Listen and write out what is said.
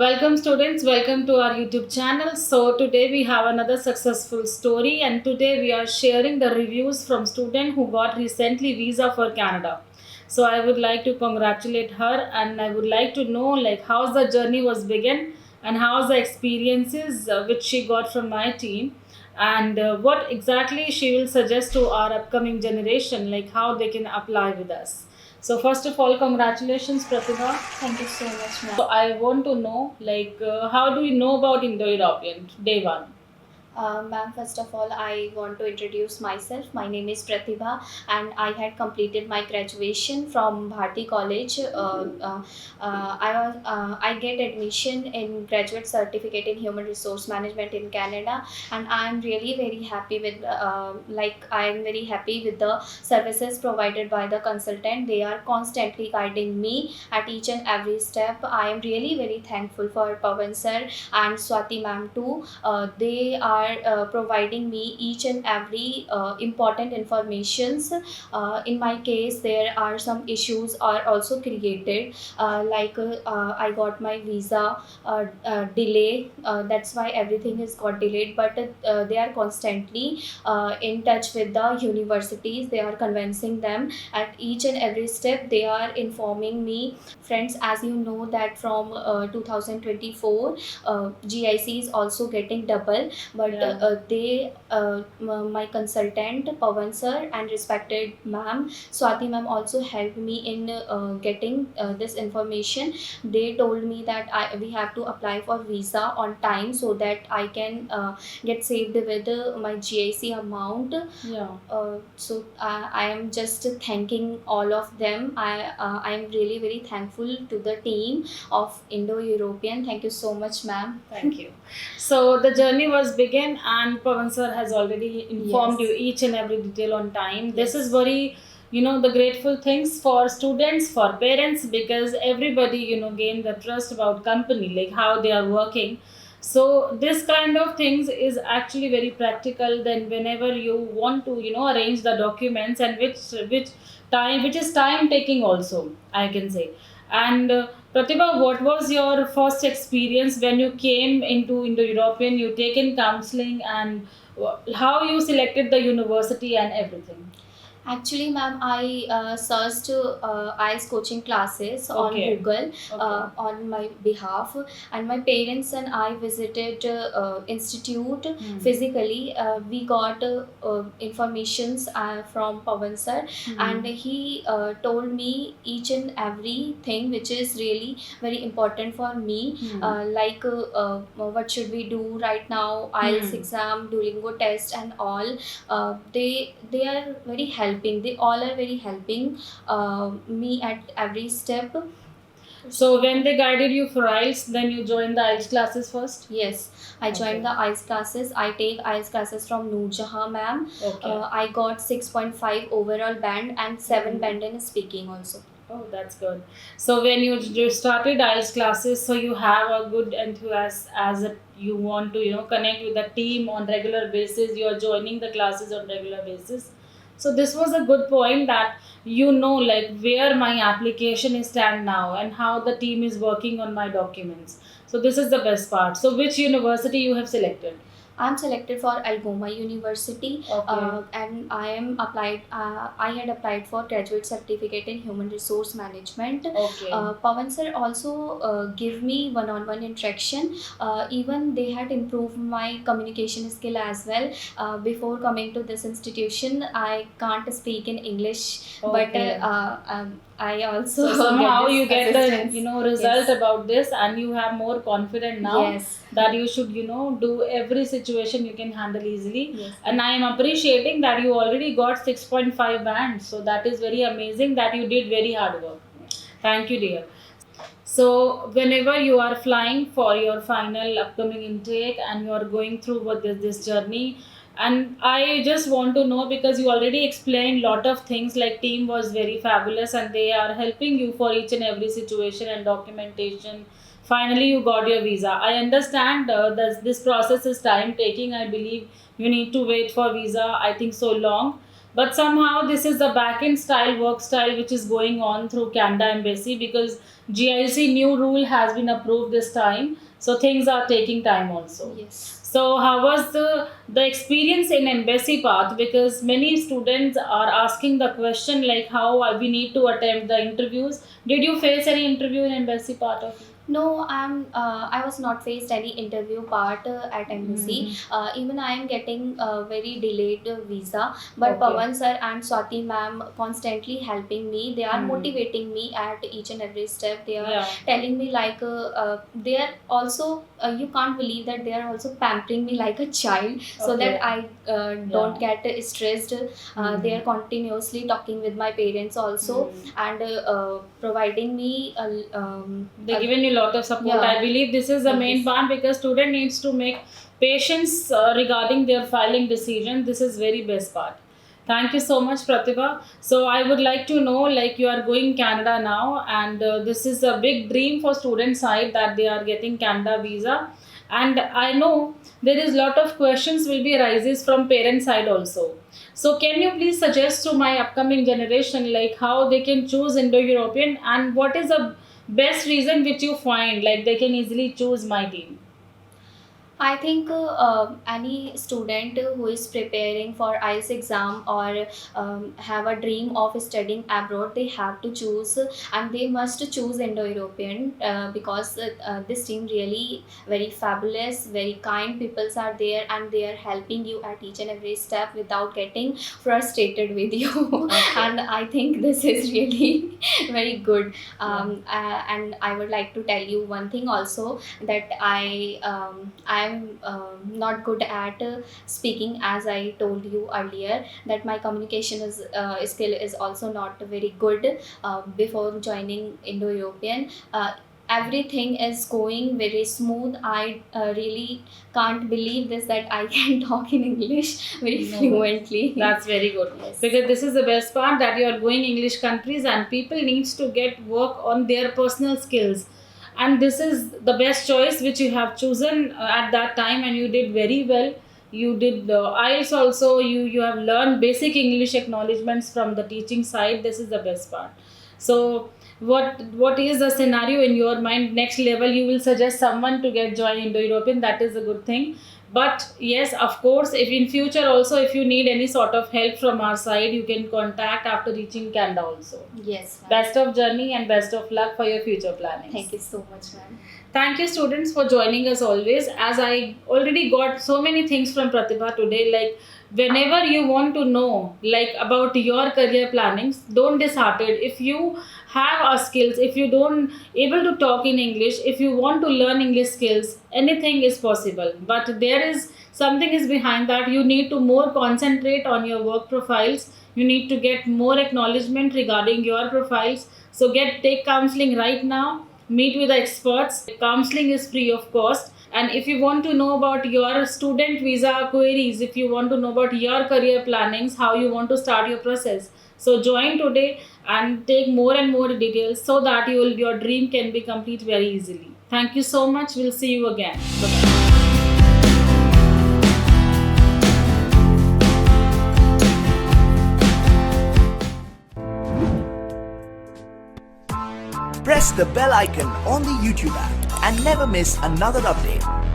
Welcome students, welcome to our YouTube channel. So today we have another successful story and today we are sharing the reviews from student who got recently visa for Canada. So I would like to congratulate her and I would like to know like how's the journey was begun and how's the experiences which she got from my team and what exactly she will suggest to our upcoming generation like how they can apply with us. So first of all, congratulations, Pratibha. Thank you so much, ma'am. So I want to know, like, how do you know about Indo-European day one? Ma'am, first of all, I want to introduce myself. My name is Pratibha, and I had completed my graduation from Bharti College. I get admission in graduate certificate in human resource management in Canada, and I am really very happy with I am very happy with the services provided by the consultant. They are constantly guiding me at each and every step. I am really very thankful for Pawan sir and Swati ma'am too. They are providing me each and every important informations. In my case, there are some issues are also created, I got my visa delay. That's why everything is got delayed, but they are constantly in touch with the universities. They are convincing them at each and every step. They are informing me. Friends, as you know that from 2024 GIC is also getting double, but my consultant Pawan sir and respected ma'am Swati ma'am also helped me in getting this information. They told me that we have to apply for visa on time so that I can get saved with my GIC amount. Yeah. I am just thanking all of them. I am really very thankful to the team of Indo-European. Thank you so much, ma'am. Thank you. So the journey was begun, and Pawan sir has already informed Yes. you each and every detail on time. This Yes. is very, the grateful things for students, for parents, because everybody, gain the trust about company, like how they are working. So this kind of things is actually very practical. Then whenever you want to, arrange the documents and which is time taking also, I can say. And Pratibha, what was your first experience when you came into Indo-European? You taken counseling and how you selected the university and everything? Actually, ma'am, I searched IELTS coaching classes on Okay. Google Okay. on my behalf, and my parents and I visited institute physically. We got informations from Pawan sir, and he told me each and everything which is really very important for me. What should we do right now? IELTS exam, Duolingo test, and all. They are very helping. They all are very helping me at every step. So when they guided you for IELTS, then you joined the IELTS classes first? Yes, I joined the IELTS classes. I take IELTS classes from Noor Jahan ma'am. Okay. I got 6.5 overall band and 7 band in speaking also. Oh, that's good. So when you started IELTS classes, so you have a good enthusiasm you want to connect with the team on regular basis. You are joining the classes on regular basis. So this was a good point that like where my application is stand now and how the team is working on my documents. So this is the best part. So which university you have selected? I'm selected for Algoma University, Okay. and I am applied. I had applied for graduate certificate in human resource management. Okay. Pawan sir also give me one-on-one interaction. Even they had improved my communication skill as well. Before coming to this institution, I can't speak in English, but Okay. I also So somehow you get the assistance. result Yes. about this, and you have more confident now. Yes. That you should do every situation you can handle easily. Yes. And I am appreciating that you already got 6.5 bands, so that is very amazing that you did very hard work. Thank you, dear. So whenever you are flying for your final upcoming intake and you are going through what this journey, and I just want to know because you already explained lot of things like team was very fabulous and they are helping you for each and every situation and documentation. Finally, you got your visa. I understand this process is time taking. I believe you need to wait for visa. I think so long. But somehow this is the back-end style work style which is going on through Canada Embassy, because GIC new rule has been approved this time, so things are taking time also. Yes. So how was the experience in embassy path? Because many students are asking the question like how we need to attempt the interviews. Did you face any interview in embassy part of it? No, I was not faced any interview part at embassy. Even I am getting a very delayed visa, but Okay. Pawan sir and Swati ma'am constantly helping me. They are Hmm. motivating me at each and every step. They are Yeah. telling me like they are also you can't believe that they are also pampering me like a child, so Okay. that I don't get stressed. They are continuously talking with my parents also, and providing me They given you a lot of support. Yeah. I believe this is the main Yes. part, because student needs to make patience regarding their filing decision. This is very best part. Thank you so much, Pratibha. So I would like to know, like, you are going Canada now, and this is a big dream for student side that they are getting Canada visa. And I know there is lot of questions will be arises from parent side also. So can you please suggest to my upcoming generation like how they can choose Indo-European, and what is the best reason which you find like they can easily choose my team? I think any student who is preparing for IELTS exam or have a dream of studying abroad, they have to choose, and they must choose Indo-European because this team really very fabulous, very kind peoples are there, and they are helping you at each and every step without getting frustrated with you. And I think this is really very good. And I would like to tell you one thing also, that I'm not good at speaking, as I told you earlier, that my communication is skill is also not very good before joining Indo-European. Everything is going very smooth. I really can't believe this, that I can talk in English very No. fluently. That's very good. Yes. Because this is the best part, that you are going English countries and people needs to get work on their personal skills. And this is the best choice which you have chosen at that time, and you did very well. You did IELTS also. You have learned basic English acknowledgements from the teaching side. This is the best part. So what is the scenario in your mind? Next level, you will suggest someone to get join Indo-European. That is a good thing. But yes, of course, if in future also, if you need any sort of help from our side, you can contact after reaching Canada also. Yes, ma'am. Best of journey and best of luck for your future planning. Thank you so much, ma'am. Thank you, students, for joining us always. As I already got so many things from Pratibha today, like whenever you want to know like about your career plannings, don't dishearten. If you have a skills, if you don't able to talk in English, if you want to learn English skills, anything is possible. But there is something is behind that. You need to more concentrate on your work profiles. You need to get more acknowledgement regarding your profiles. So take counseling right now. Meet with the experts. Counseling is free of cost. And if you want to know about your student visa queries, if you want to know about your career plannings, how you want to start your process, so join today and take more and more details so that your dream can be complete very easily. Thank you so much. We'll see you again. Bye-bye. Press the bell icon on the YouTube app and never miss another update.